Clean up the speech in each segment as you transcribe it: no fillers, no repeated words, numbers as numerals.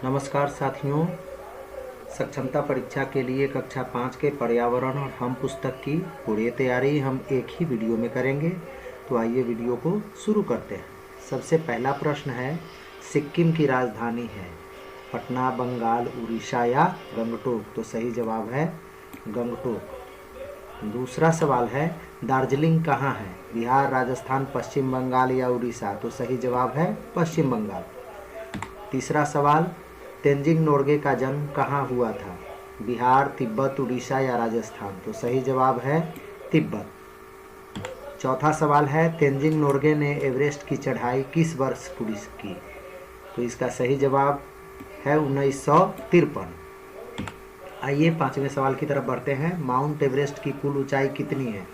नमस्कार साथियों, सक्षमता परीक्षा के लिए कक्षा 5 के पर्यावरण और हम पुस्तक की पूरी तैयारी हम एक ही वीडियो में करेंगे। तो आइए वीडियो को शुरू करते हैं। सबसे पहला प्रश्न है, सिक्किम की राजधानी है पटना, बंगाल, उड़ीसा या गंगटोक? तो सही जवाब है गंगटोक। दूसरा सवाल है, दार्जिलिंग कहाँ है? बिहार, राजस्थान, पश्चिम बंगाल या उड़ीसा? तो सही जवाब है पश्चिम बंगाल। तीसरा सवाल, तेंजिंग नोर्गे का जन्म कहाँ हुआ था? बिहार, तिब्बत, उड़ीसा या राजस्थान? तो सही जवाब है तिब्बत। चौथा सवाल है, तेंजिंग नोर्गे ने एवरेस्ट की चढ़ाई किस वर्ष पूरी की? तो इसका सही जवाब है 1953। आइए पांचवें सवाल की तरफ बढ़ते हैं। माउंट एवरेस्ट की कुल ऊंचाई कितनी है?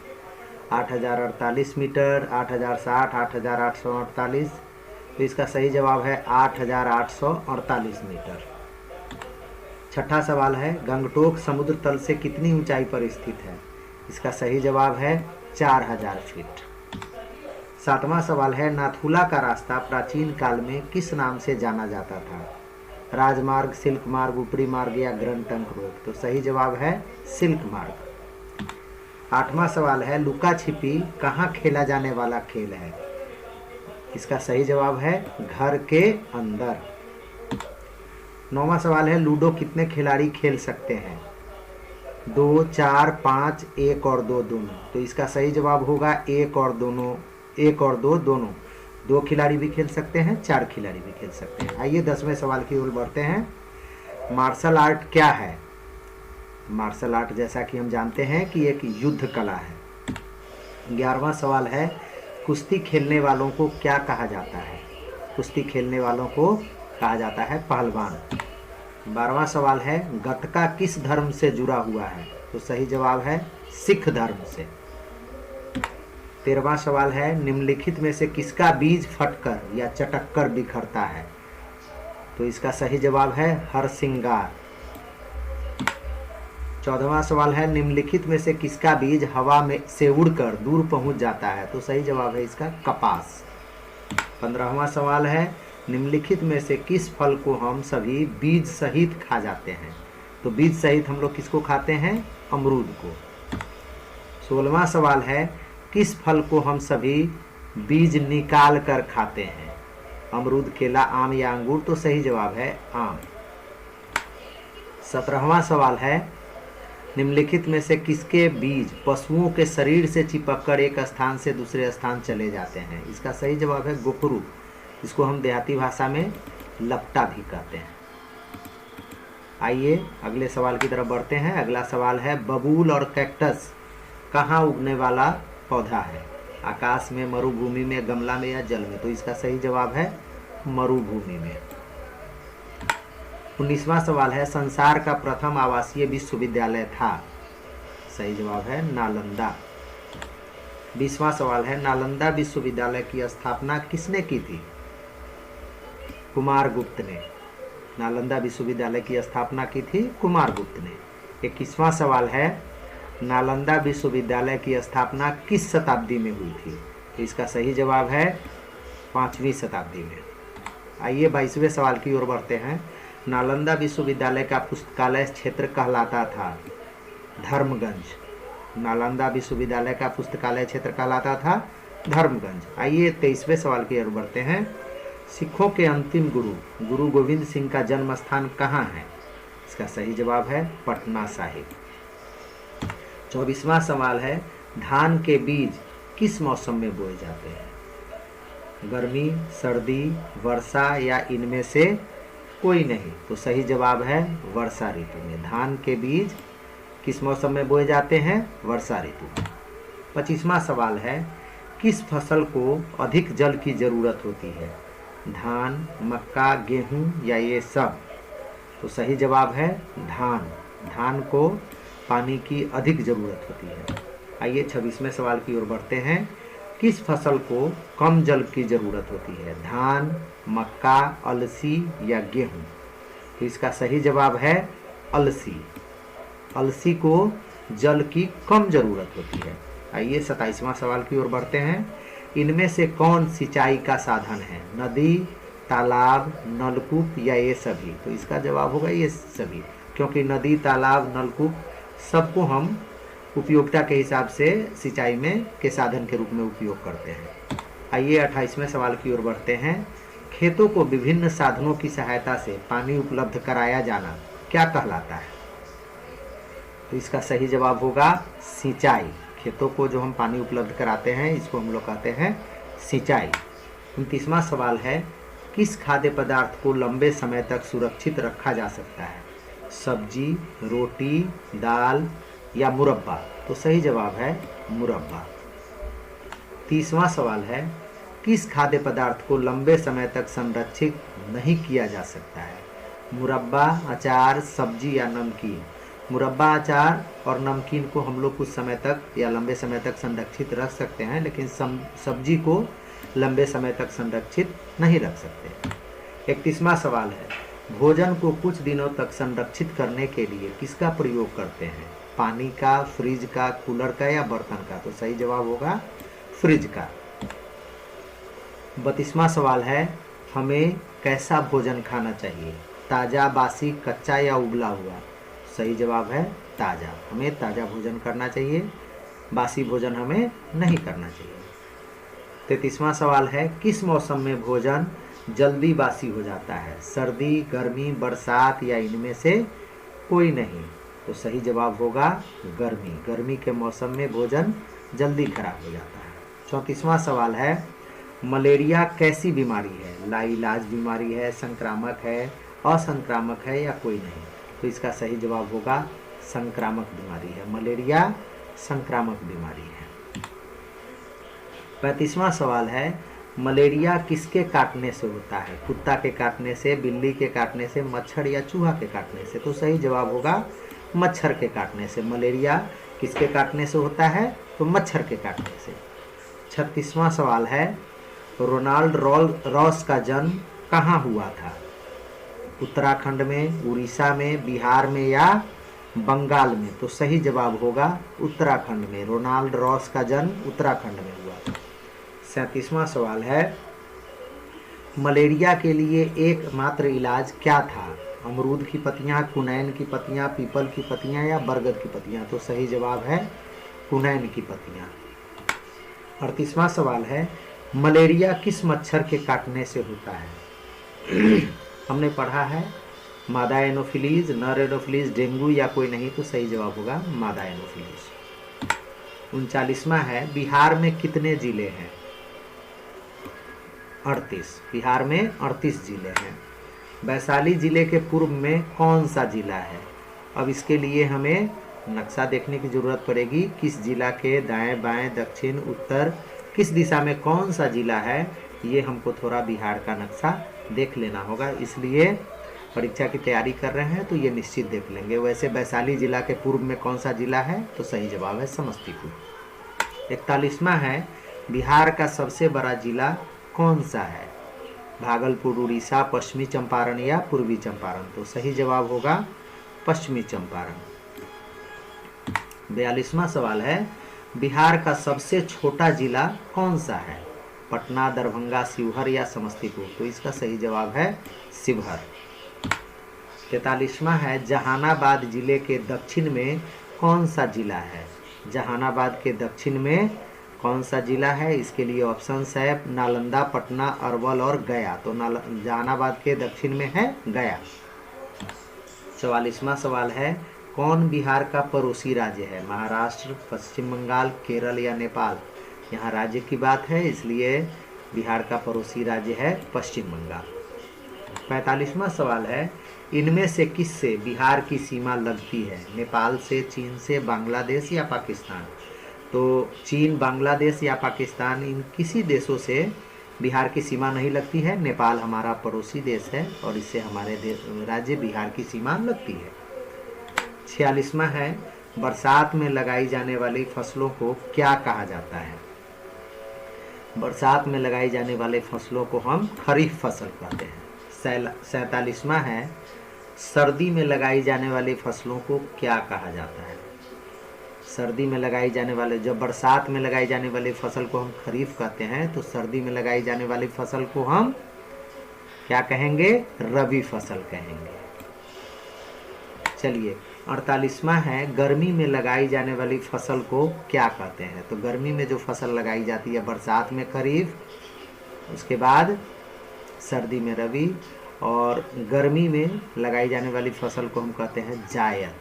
8048 मीटर, 8060, 8848? तो इसका सही जवाब है 8848 मीटर। छठा सवाल है, गंगटोक समुद्र तल से कितनी ऊंचाई पर स्थित है? इसका सही जवाब है 4000 फीट। सातवां सवाल है, नाथुला का रास्ता प्राचीन काल में किस नाम से जाना जाता था? राजमार्ग, सिल्क मार्ग, ऊपरी मार्ग या ग्रैंड ट्रंक रोड? तो सही जवाब है सिल्क मार्ग। आठवां सवाल है, लुका छिपी कहाँ खेला जाने वाला खेल है? इसका सही जवाब है घर के अंदर। नौवां सवाल है, लूडो कितने खिलाड़ी खेल सकते हैं? 2, 4, 5, 1 और 2 दोनों? तो इसका सही जवाब होगा 1 और 2 दोनों। 2 खिलाड़ी भी खेल सकते हैं, 4 खिलाड़ी भी खेल सकते हैं। आइए 10वें सवाल की ओर बढ़ते हैं। मार्शल आर्ट क्या है? मार्शल आर्ट जैसा कि हम जानते हैं कि एक युद्ध कला है। 11वां सवाल है, कुश्ती खेलने वालों को क्या कहा जाता है? कुश्ती खेलने वालों को कहा जाता है पहलवान। 12वां सवाल है, गतका किस धर्म से जुड़ा हुआ है? तो सही जवाब है सिख धर्म से। 13वां सवाल है, निम्नलिखित में से किसका बीज फटकर या चटककर बिखरता है? तो इसका सही जवाब है हरसिंगार। 14वां सवाल है, निम्नलिखित में से किसका बीज हवा में से उड़कर दूर पहुंच जाता है? तो सही जवाब है इसका कपास। 15वां सवाल है, निम्नलिखित में से किस फल को हम सभी बीज सहित खा जाते हैं? तो बीज सहित हम लोग किसको खाते हैं? अमरूद को। 16वां सवाल है, किस फल को हम सभी बीज निकाल कर खाते हैं? अमरूद, केला, आम या अंगूर? तो सही जवाब है आम। 17वां सवाल है, निम्नलिखित में से किसके बीज पशुओं के शरीर से चिपककर एक स्थान से दूसरे स्थान चले जाते हैं? इसका सही जवाब है गोखरू, इसको हम देहाती भाषा में लपटा भी कहते हैं। आइए अगले सवाल की तरफ बढ़ते हैं। अगला सवाल है, बबूल और कैक्टस कहाँ उगने वाला पौधा है? आकाश में, मरुभूमि में, गमला में या जल में? तो इसका सही जवाब है मरुभूमि में। 19वां सवाल है, संसार का प्रथम आवासीय विश्वविद्यालय था? सही जवाब है नालंदा। 20वां सवाल है, नालंदा विश्वविद्यालय की स्थापना किसने की थी? कुमारगुप्त ने। नालंदा विश्वविद्यालय की स्थापना की थी कुमारगुप्त ने। 21वां सवाल है, नालंदा विश्वविद्यालय की स्थापना किस शताब्दी में हुई थी? तो इसका सही जवाब है 5वीं शताब्दी में। आइए 22वें सवाल की ओर बढ़ते हैं। नालंदा विश्वविद्यालय का पुस्तकालय क्षेत्र कहलाता था धर्मगंज। नालंदा विश्वविद्यालय का पुस्तकालय क्षेत्र कहलाता था धर्मगंज। आइए 23वें सवाल की ओर बढ़ते हैं। सिखों के अंतिम गुरु गुरु गोविंद सिंह का जन्म स्थान कहाँ है? इसका सही जवाब है पटना साहिब। 24वां सवाल है, धान के बीज किस मौसम में बोए जाते हैं? गर्मी, सर्दी, वर्षा या इनमें से कोई नहीं? तो सही जवाब है वर्षा ऋतु में। धान के बीज किस मौसम में बोए जाते हैं? वर्षा ऋतु में। 25वां सवाल है, किस फसल को अधिक जल की जरूरत होती है? धान, मक्का, गेहूं या ये सब? तो सही जवाब है धान। धान को पानी की अधिक जरूरत होती है। आइए 26वें सवाल की ओर बढ़ते हैं। किस फसल को कम जल की जरूरत होती है? धान, मक्का, अलसी या गेहूं? तो इसका सही जवाब है अलसी। अलसी को जल की कम जरूरत होती है। आइए 27वां सवाल की ओर बढ़ते हैं। इनमें से कौन सिंचाई का साधन है? नदी, तालाब, नलकूप या ये सभी? तो इसका जवाब होगा ये सभी, क्योंकि नदी, तालाब, नलकूप सबको हम उपयोगिता के हिसाब से सिंचाई में के साधन के रूप में उपयोग करते हैं। आइए 28वें सवाल की ओर बढ़ते हैं। खेतों को विभिन्न साधनों की सहायता से पानी उपलब्ध कराया जाना क्या कहलाता है? तो इसका सही जवाब होगा सिंचाई। खेतों को जो हम पानी उपलब्ध कराते हैं इसको हम लोग कहते हैं सिंचाई। 29वां सवाल है, किस खाद्य पदार्थ को लंबे समय तक सुरक्षित रखा जा सकता है? सब्जी, रोटी, दाल या मुरब्बा? तो सही जवाब है मुरब्बा। 30वां सवाल है, किस खाद्य पदार्थ को लंबे समय तक संरक्षित नहीं किया जा सकता है? मुरब्बा, अचार, सब्जी या नमकीन? मुरब्बा, अचार और नमकीन को हम लोग कुछ समय तक या लंबे समय तक संरक्षित रख सकते हैं, लेकिन सब्जी को लंबे समय तक संरक्षित नहीं रख सकते। 31वां सवाल है, भोजन को कुछ दिनों तक संरक्षित करने के लिए किसका प्रयोग करते हैं? पानी का, फ्रिज का, कूलर का या बर्तन का? तो सही जवाब होगा फ्रिज का। 32वां सवाल है, हमें कैसा भोजन खाना चाहिए? ताज़ा, बासी, कच्चा या उबला हुआ? सही जवाब है ताज़ा। हमें ताज़ा भोजन करना चाहिए, बासी भोजन हमें नहीं करना चाहिए। 33वां सवाल है, किस मौसम में भोजन जल्दी बासी हो जाता है? सर्दी, गर्मी, बरसात या इनमें से कोई नहीं? तो सही जवाब होगा गर्मी। गर्मी के मौसम में भोजन जल्दी खराब हो जाता है। 34वां सवाल है, मलेरिया कैसी बीमारी है? लाइलाज बीमारी है, संक्रामक है, असंक्रामक है या कोई नहीं? तो इसका सही जवाब होगा संक्रामक बीमारी है। मलेरिया संक्रामक बीमारी है। 35वां सवाल है, मलेरिया किसके काटने से होता है? कुत्ता के काटने से, बिल्ली के काटने से, मच्छर या चूहा के काटने से? तो सही जवाब होगा मच्छर के काटने से। मलेरिया किसके काटने से होता है? तो मच्छर के काटने से। 36वां सवाल है, रोनाल्ड रॉस का जन्म कहाँ हुआ था? उत्तराखंड में, उड़ीसा में, बिहार में या बंगाल में? तो सही जवाब होगा उत्तराखंड में। रोनाल्ड रॉस का जन्म उत्तराखंड में हुआ था। 37वां सवाल है, मलेरिया के लिए एकमात्र इलाज क्या था? अमरूद की पत्तियां, कुनैन की पत्तियां, पीपल की पत्तियां या बरगद की पत्तियां? तो सही जवाब है कुनैन की पत्तियां। 38वां सवाल है, मलेरिया किस मच्छर के काटने से होता है? हमने पढ़ा है मादा एनोफिलीज, नर एनोफिलीज, डेंगू या कोई नहीं? तो सही जवाब होगा मादा एनोफिलीज। 39वां है, बिहार में कितने जिले हैं? 38। बिहार में 38 जिले हैं। वैशाली जिले के पूर्व में कौन सा जिला है? अब इसके लिए हमें नक्शा देखने की जरूरत पड़ेगी। किस जिला के दाएं, बाएं, दक्षिण, उत्तर, किस दिशा में कौन सा जिला है, ये हमको थोड़ा बिहार का नक्शा देख लेना होगा। इसलिए परीक्षा की तैयारी कर रहे हैं तो ये निश्चित देख लेंगे। वैसे वैशाली जिला के पूर्व में कौन सा जिला है? तो सही जवाब है समस्तीपुर। 41वां है, बिहार का सबसे बड़ा जिला कौन सा है? भागलपुर, उड़ीसा, पश्चिमी चंपारण या पूर्वी चंपारण? तो सही जवाब होगा पश्चिमी चंपारण। 42वां सवाल है, बिहार का सबसे छोटा जिला कौन सा है? पटना, दरभंगा, शिवहर या समस्तीपुर? तो इसका सही जवाब है शिवहर। 43वां है, जहानाबाद जिले के दक्षिण में कौन सा जिला है? जहानाबाद के दक्षिण में कौन सा जिला है? इसके लिए ऑप्शंस है नालंदा, पटना, अरवल और गया। तो जहानाबाद के दक्षिण में है गया। 44वां सवाल है, कौन बिहार का पड़ोसी राज्य है? महाराष्ट्र, पश्चिम बंगाल, केरल या नेपाल? यहाँ राज्य की बात है, इसलिए बिहार का पड़ोसी राज्य है पश्चिम बंगाल। 45वां सवाल है, इनमें से किससे बिहार की सीमा लगती है? नेपाल से, चीन से, बांग्लादेश या पाकिस्तान? तो चीन, बांग्लादेश या पाकिस्तान, इन किसी देशों से बिहार की सीमा नहीं लगती है। नेपाल हमारा पड़ोसी देश है और इससे हमारे राज्य बिहार की सीमा लगती है। 46वां है, बरसात में लगाई जाने वाली फसलों को क्या कहा जाता है? बरसात में लगाई जाने वाले फसलों को हम खरीफ फसल कहते हैं। 47वां है, सर्दी में लगाई जाने वाली फसलों को क्या कहा जाता है? सर्दी में लगाई जाने वाले, जब बरसात में लगाई जाने वाली फसल को हम खरीफ कहते हैं, तो सर्दी में लगाई जाने वाली फसल को हम क्या कहेंगे? रबी फसल कहेंगे। चलिए 48वां है, गर्मी में लगाई जाने वाली फसल को क्या कहते हैं? तो गर्मी में जो फसल लगाई जाती है, बरसात में खरीफ, उसके बाद सर्दी में रबी, और गर्मी में लगाई जाने वाली फसल को हम कहते हैं जायद।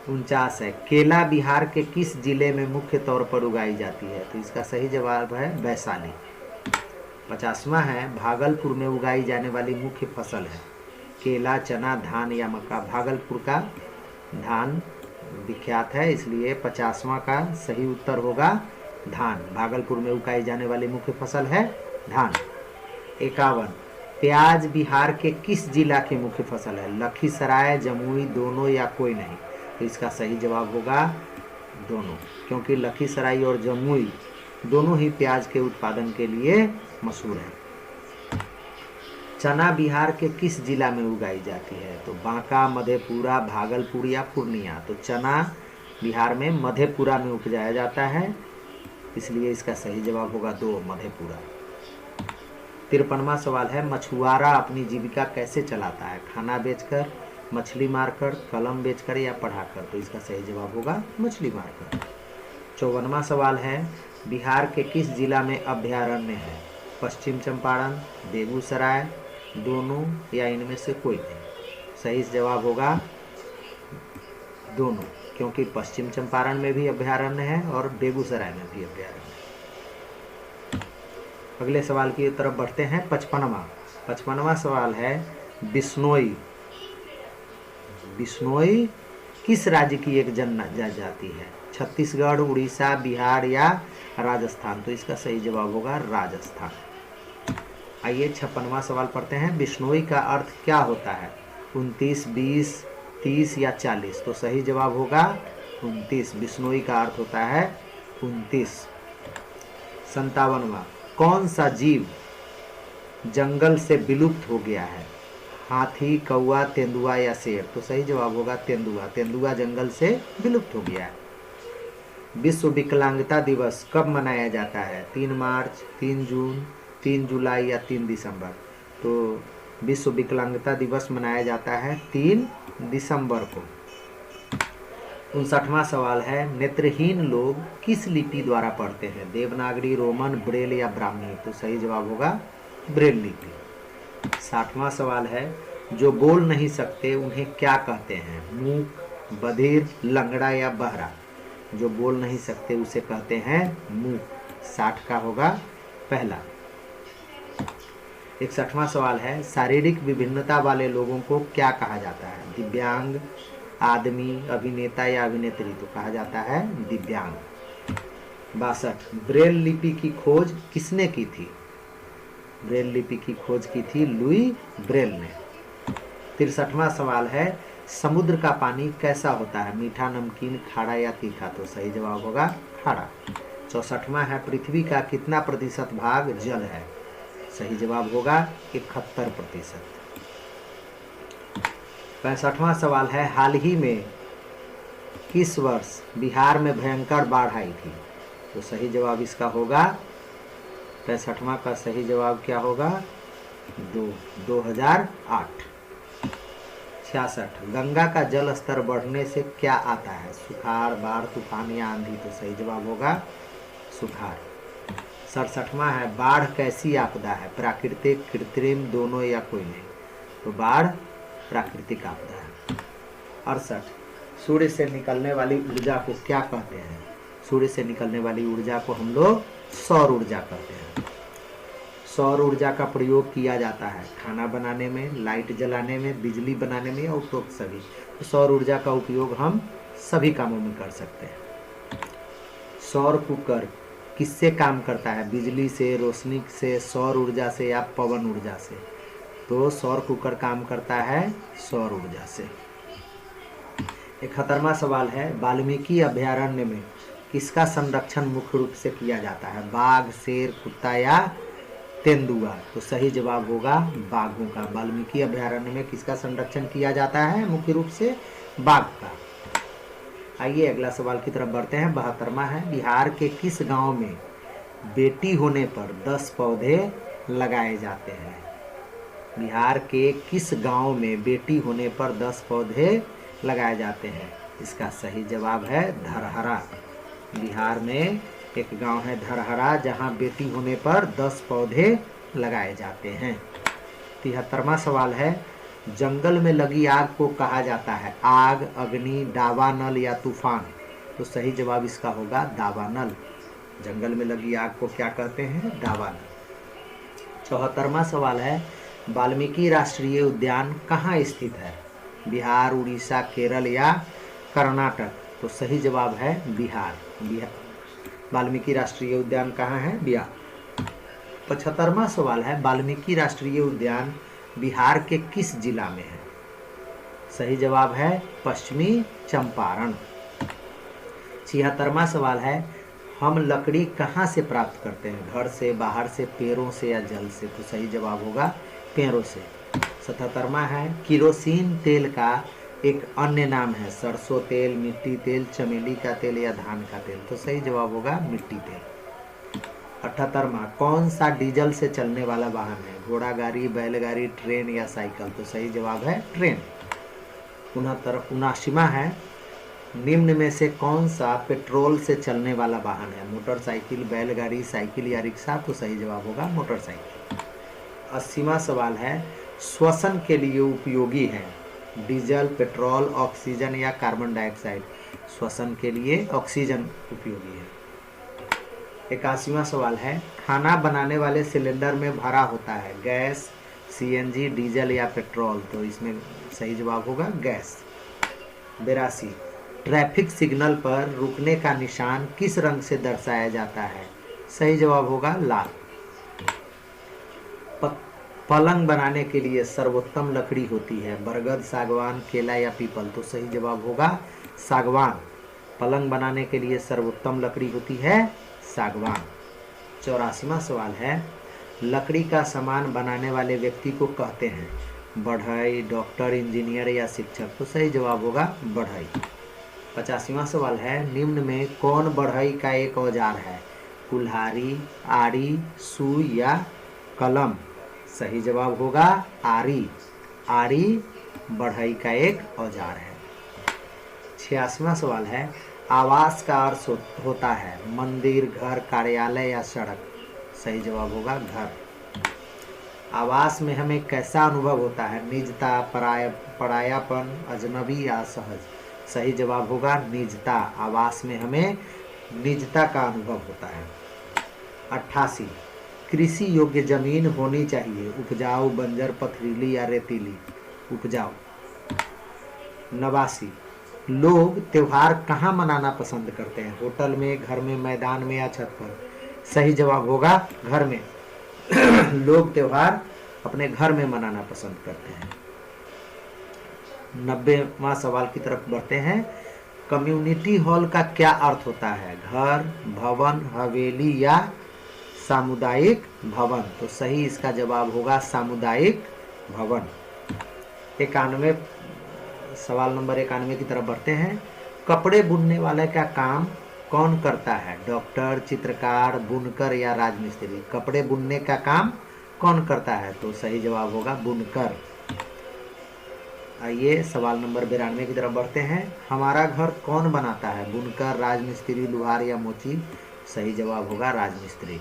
49 है, केला बिहार के किस जिले में मुख्य तौर पर उगाई जाती है? तो इसका सही जवाब है वैशाली। 50वां है, भागलपुर में उगाई जाने वाली मुख्य फसल है केला, चना, धान या मक्का? भागलपुर का धान विख्यात है, इसलिए 50वां का सही उत्तर होगा धान। भागलपुर में उगाई जाने वाली मुख्य फसल है धान। 51, प्याज बिहार के किस जिला की मुख्य फसल है? लखीसराय, जमुई, दोनों या कोई नहीं? तो इसका सही जवाब होगा दोनों, क्योंकि लखीसराय और जमुई दोनों ही प्याज के उत्पादन के लिए मशहूर है। चना बिहार के किस जिला में उगाई जाती है? तो बांका, मधेपुरा, भागलपुर या पूर्णिया? तो चना बिहार में मधेपुरा में उपजाया जाता है, इसलिए इसका सही जवाब होगा 2, मधेपुरा। 53वां सवाल है, मछुआरा अपनी जीविका कैसे चलाता है? खाना बेचकर, मछली मारकर, कलम बेचकर या पढ़ाकर? तो इसका सही जवाब होगा मछली मारकर। 54वां सवाल है, बिहार के किस जिला में अभ्यारण्य है? पश्चिम चंपारण, बेगूसराय, दोनों या इनमें से कोई नहीं? सही जवाब होगा दोनों, क्योंकि पश्चिम चंपारण में भी अभ्यारण्य है और बेगूसराय में भी अभ्यारण्य है। अगले सवाल की तरफ बढ़ते हैं। 55वां सवाल है, बिश्नोई किस राज्य की एक जनजाति है? छत्तीसगढ़, उड़ीसा, बिहार या राजस्थान? तो इसका सही जवाब होगा राजस्थान। आइए 56वां सवाल पढ़ते हैं। बिश्नोई का अर्थ क्या होता है? 29, 20, 30 या 40? तो सही जवाब होगा 29। बिश्नोई का अर्थ होता है 29। 57वां, कौन सा जीव जंगल से विलुप्त हो गया है? हाथी, कौवा, तेंदुआ या शेर? तो सही जवाब होगा तेंदुआ। तेंदुआ जंगल से विलुप्त हो गया है। विश्व विकलांगता दिवस कब मनाया जाता है? 3 मार्च, 3 जून, 3 जुलाई या 3 दिसंबर? तो विश्व विकलांगता दिवस मनाया जाता है 3 दिसंबर को। 59वां सवाल है, नेत्रहीन लोग किस लिपि द्वारा पढ़ते हैं? देवनागरी, रोमन, ब्रेल या ब्राह्मी? तो सही जवाब होगा ब्रेल लिपि। 60वां सवाल है, जो बोल नहीं सकते उन्हें क्या कहते हैं? मूक, बधिर, लंगड़ा या बहरा? जो बोल नहीं सकते उसे कहते हैं मूक। 60 का होगा पहला। 61वां सवाल है, शारीरिक विभिन्नता वाले लोगों को क्या कहा जाता है? दिव्यांग, आदमी, अभिनेता या अभिनेत्री? तो कहा जाता है दिव्यांग। 62, ब्रेल लिपि की खोज किसने की थी? ब्रेल लिपि की खोज की थी लुई ब्रेल ने। 63वां सवाल है, समुद्र का पानी कैसा होता है? मीठा, नमकीन, खारा या तीखा? तो सही जवाब होगा खारा। 64वां है, पृथ्वी का कितना प्रतिशत भाग जल है? सही जवाब होगा 71%। 65वां सवाल है, हाल ही में किस वर्ष बिहार में भयंकर बाढ़ आई थी? तो सही जवाब इसका होगा 65वां का सही जवाब क्या होगा? 2008। 66, गंगा का जल स्तर बढ़ने से क्या आता है? सुखाड़, बाढ़, तूफान या आंधी? तो सही जवाब होगा सुखाड़। 67वां है, बाढ़ कैसी आपदा है? प्राकृतिक, कृत्रिम, दोनों या कोई नहीं? तो बाढ़ प्राकृतिक आपदा है। 68, सूर्य से निकलने वाली ऊर्जा को क्या कहते हैं? सूर्य से निकलने वाली ऊर्जा को हम लोग सौर ऊर्जा कहते हैं। सौर ऊर्जा का प्रयोग किया जाता है खाना बनाने में, लाइट जलाने में, बिजली बनाने में या उपरोक्त सभी। तो सौर ऊर्जा का उपयोग हम सभी कामों में कर सकते हैं। सौर कुकर किससे काम करता है? बिजली से, रोशनी से, सौर ऊर्जा से या पवन ऊर्जा से? तो सौर कुकर काम करता है सौर ऊर्जा से। 71वां सवाल है, वाल्मीकि अभयारण्य में किसका संरक्षण मुख्य रूप से किया जाता है? बाघ, शेर, कुत्ता या तेंदुआ? तो सही जवाब होगा बाघों का। वाल्मीकि अभयारण्य में किसका संरक्षण किया जाता है? मुख्य रूप से बाघ का। आइए अगला सवाल की तरफ बढ़ते हैं। 72वां है, बिहार के किस गांव में बेटी होने पर 10 पौधे लगाए जाते हैं? बिहार के किस गांव में बेटी होने पर 10 पौधे लगाए जाते हैं? इसका सही जवाब है धरहरा। बिहार में एक गांव है धरहरा, जहां बेटी होने पर 10 पौधे लगाए जाते हैं। 73वां सवाल है, जंगल में लगी आग को कहा जाता है आग, अग्नि, दावानल या तूफान? तो सही जवाब इसका होगा दावानल। जंगल में लगी आग को क्या कहते हैं? दावानल। 74वां सवाल है, वाल्मीकि राष्ट्रीय उद्यान कहाँ स्थित है? बिहार, उड़ीसा, केरल या कर्नाटक? तो सही जवाब है बिहार। वाल्मीकि राष्ट्रीय उद्यान कहाँ है? बिहार। 75वां सवाल है, वाल्मीकि राष्ट्रीय उद्यान बिहार के किस जिला में है? सही जवाब है पश्चिमी चंपारण। 76वां सवाल है, हम लकड़ी कहाँ से प्राप्त करते हैं? घर से, बाहर से, पेड़ों से या जल से? तो सही जवाब होगा पेड़ों से। 77वां है, किरोसिन तेल का एक अन्य नाम है सरसों तेल, मिट्टी तेल, चमेली का तेल या धान का तेल? तो सही जवाब होगा मिट्टी तेल। 78वां, कौन सा डीजल से चलने वाला वाहन है? घोड़ा गाड़ी, बैलगाड़ी, ट्रेन या साइकिल? तो सही जवाब है ट्रेन। 79वां है, निम्न में से कौन सा पेट्रोल से चलने वाला वाहन है? मोटरसाइकिल, बैलगाड़ी, साइकिल या रिक्शा? तो सही जवाब होगा मोटरसाइकिल। 80वां सवाल है, श्वसन के लिए उपयोगी है डीजल, पेट्रोल, ऑक्सीजन या कार्बन डाइऑक्साइड? श्वसन के लिए ऑक्सीजन उपयोगी है। 81वां सवाल है, खाना बनाने वाले सिलेंडर में भरा होता है गैस, सीएनजी, डीजल या पेट्रोल? तो इसमें सही जवाब होगा गैस। 82, ट्रैफिक सिग्नल पर रुकने का निशान किस रंग से दर्शाया जाता है? सही जवाब होगा लाल। पलंग बनाने के लिए सर्वोत्तम लकड़ी होती है बरगद, सागवान, केला या पीपल? तो सही जवाब होगा सागवान। पलंग बनाने के लिए सर्वोत्तम लकड़ी होती है सागवान। 84वां सवाल है, लकड़ी का सामान बनाने वाले व्यक्ति को कहते हैं बढ़ई, डॉक्टर, इंजीनियर या शिक्षक? तो सही जवाब होगा बढ़ई। 85वां सवाल है, निम्न में कौन बढ़ई का एक औजार है? कुल्हाड़ी, आरी, सुई या कलम? सही जवाब होगा आरी। आरी बढ़ई का एक औजार है। 86वां सवाल है, आवास का अर्थ होता है मंदिर, घर, कार्यालय या सड़क? सही जवाब होगा घर। आवास में हमें कैसा अनुभव होता है? निजता, परायापन, अजनबी या सहज? सही जवाब होगा निजता। आवास में हमें निजता का अनुभव होता है। 88, कृषि योग्य जमीन होनी चाहिए उपजाऊ, बंजर, पथरीली या रेतीली? उपजाऊ। 89, लोग त्योहार कहाँ मनाना पसंद करते हैं? होटल में, घर में, मैदान में या छत पर? सही जवाब होगा घर में। लोग त्योहार अपने घर में मनाना पसंद करते हैं। 90वां सवाल की तरफ बढ़ते हैं, कम्युनिटी हॉल का क्या अर्थ होता है? घर, भवन, हवेली या सामुदायिक भवन? तो सही इसका जवाब होगा सामुदायिक भवन। 91, सवाल नंबर 91 की तरफ बढ़ते हैं, कपड़े बुनने वाले का काम कौन करता है? डॉक्टर, चित्रकार, बुनकर या राजमिस्त्री? कपड़े बुनने का काम कौन करता है? तो सही जवाब होगा बुनकर। आइए सवाल नंबर 92 की तरफ बढ़ते हैं, हमारा घर कौन बनाता है? बुनकर, राजमिस्त्री, लुहार या मोची? सही जवाब होगा राजमिस्त्री।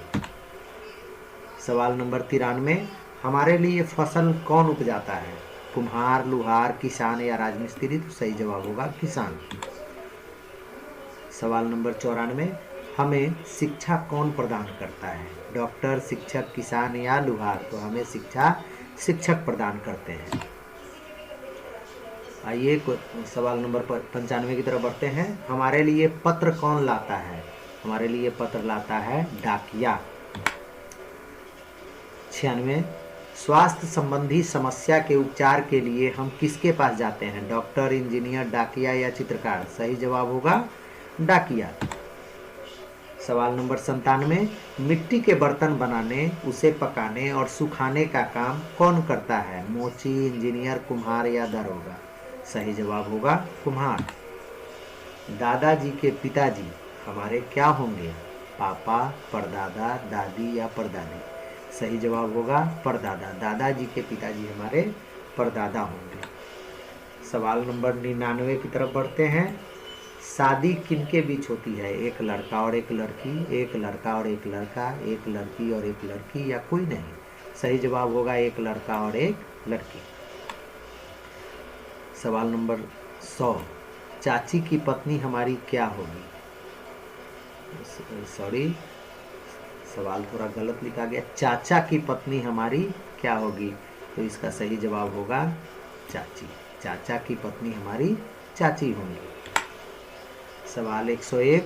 सवाल नंबर 93, हमारे लिए फसल कौन उपजाता है? कुम्हार, लुहार, किसान या राजमिस्त्री? तो सही जवाब होगा किसान। सवाल नंबर 94, हमें शिक्षा कौन प्रदान करता है? डॉक्टर, शिक्षक, किसान या लुहार? तो हमें शिक्षा शिक्षक प्रदान करते हैं। आइए सवाल नंबर 95 की तरफ बढ़ते हैं, हमारे लिए पत्र कौन लाता है? हमारे लिए पत्र लाता है डाकिया। 96, स्वास्थ्य संबंधी समस्या के उपचार के लिए हम किसके पास जाते हैं? डॉक्टर, इंजीनियर, डाकिया या चित्रकार? सही जवाब होगा डाकिया। सवाल नंबर 97, मिट्टी के बर्तन बनाने, उसे पकाने और सुखाने का काम कौन करता है? मोची, इंजीनियर, कुम्हार या दरोगा? सही जवाब होगा कुम्हार। दादाजी के पिताजी हमारे क्या होंगे? पापा, परदादा, दादी या परदादी? सही जवाब होगा परदादा। दादाजी के पिताजी हमारे परदादा होंगे। सवाल नंबर 99 की तरफ बढ़ते हैं। शादी किनके बीच होती है? एक लड़का और एक लड़की, एक लड़का और एक लड़का, एक लड़की और एक लड़की, या कोई नहीं? सही जवाब होगा एक लड़का और एक लड़की। सवाल नंबर 100, चाची की पत्नी हमारी क्या होगी? सॉरी, सवाल थोड़ा गलत लिखा गया। चाचा की पत्नी हमारी क्या होगी? तो इसका सही जवाब होगा चाची। चाचा की पत्नी हमारी चाची होंगी। सवाल 101,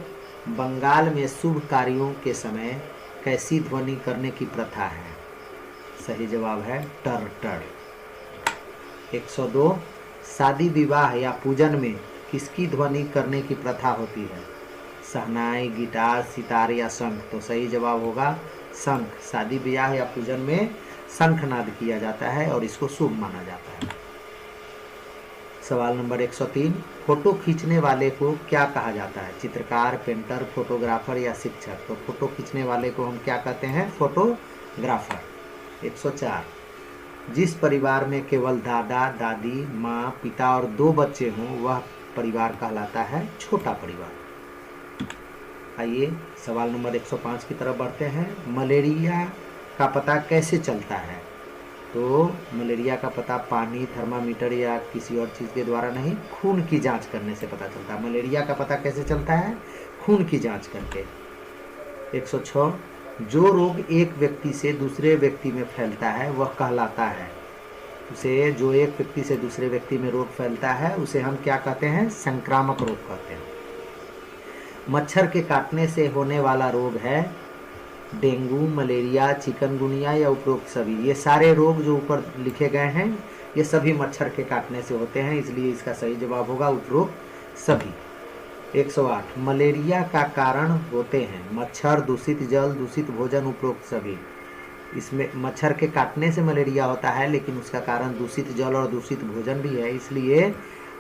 बंगाल में शुभ कार्यों के समय कैसी ध्वनि करने की प्रथा है? सही जवाब है टर टर। 102, शादी विवाह या पूजन में किसकी ध्वनि करने की प्रथा होती है? शहनाई, गिटार, सितार या शंख? तो सही जवाब होगा शंख। शादी ब्याह या पूजन में शंखनाद किया जाता है और इसको शुभ माना जाता है। सवाल नंबर 103, फोटो खींचने वाले को क्या कहा जाता है? चित्रकार, पेंटर, फोटोग्राफर या शिक्षक? तो फोटो खींचने वाले को हम क्या कहते हैं? फोटोग्राफर। 104, जिस परिवार में केवल दादा, दादी, माँ, पिता और 2 बच्चे हों वह परिवार कहलाता है छोटा परिवार। आइए सवाल नंबर 105 की तरफ बढ़ते हैं। मलेरिया का पता कैसे चलता है? तो मलेरिया का पता पानी, थर्मामीटर या किसी और चीज़ के द्वारा नहीं, खून की जांच करने से पता चलता है। मलेरिया का पता कैसे चलता है? खून की जांच करके। 106, जो रोग एक व्यक्ति से दूसरे व्यक्ति में फैलता है वह कहलाता है? उसे जो एक व्यक्ति से दूसरे व्यक्ति में रोग फैलता है उसे हम क्या कहते हैं? संक्रामक रोग कहते हैं। मच्छर के काटने से होने वाला रोग है डेंगू, मलेरिया, चिकनगुनिया या उपरोक्त सभी? ये सारे रोग जो ऊपर लिखे गए हैं ये सभी मच्छर के काटने से होते हैं, इसलिए इसका सही जवाब होगा उपरोक्त सभी। 108, मलेरिया का कारण होते हैं मच्छर, दूषित जल, दूषित भोजन, उपरोक्त सभी? इसमें मच्छर के काटने से मलेरिया होता है लेकिन उसका कारण दूषित जल और दूषित भोजन भी है, इसलिए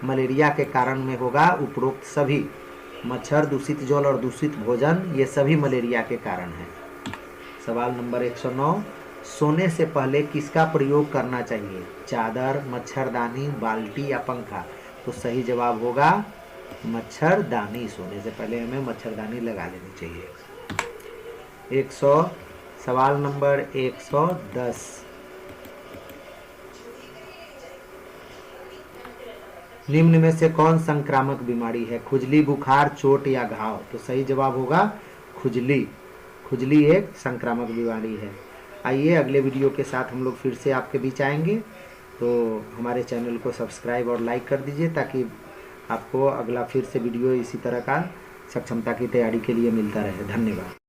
मलेरिया के कारण में होगा उपरोक्त सभी। मच्छर, दूषित जल और दूषित भोजन ये सभी मलेरिया के कारण हैं। सवाल नंबर 109, सोने से पहले किसका प्रयोग करना चाहिए? चादर, मच्छरदानी, बाल्टी या पंखा? तो सही जवाब होगा मच्छरदानी। सोने से पहले हमें मच्छरदानी लगा लेनी चाहिए। 100 सवाल नंबर 110, निम्न में से कौन संक्रामक बीमारी है? खुजली, बुखार, चोट या घाव? तो सही जवाब होगा खुजली। खुजली एक संक्रामक बीमारी है। आइए अगले वीडियो के साथ हम लोग फिर से आपके बीच आएंगे, तो हमारे चैनल को सब्सक्राइब और लाइक कर दीजिए ताकि आपको अगला फिर से वीडियो इसी तरह का सक्षमता की तैयारी के लिए मिलता रहे। धन्यवाद।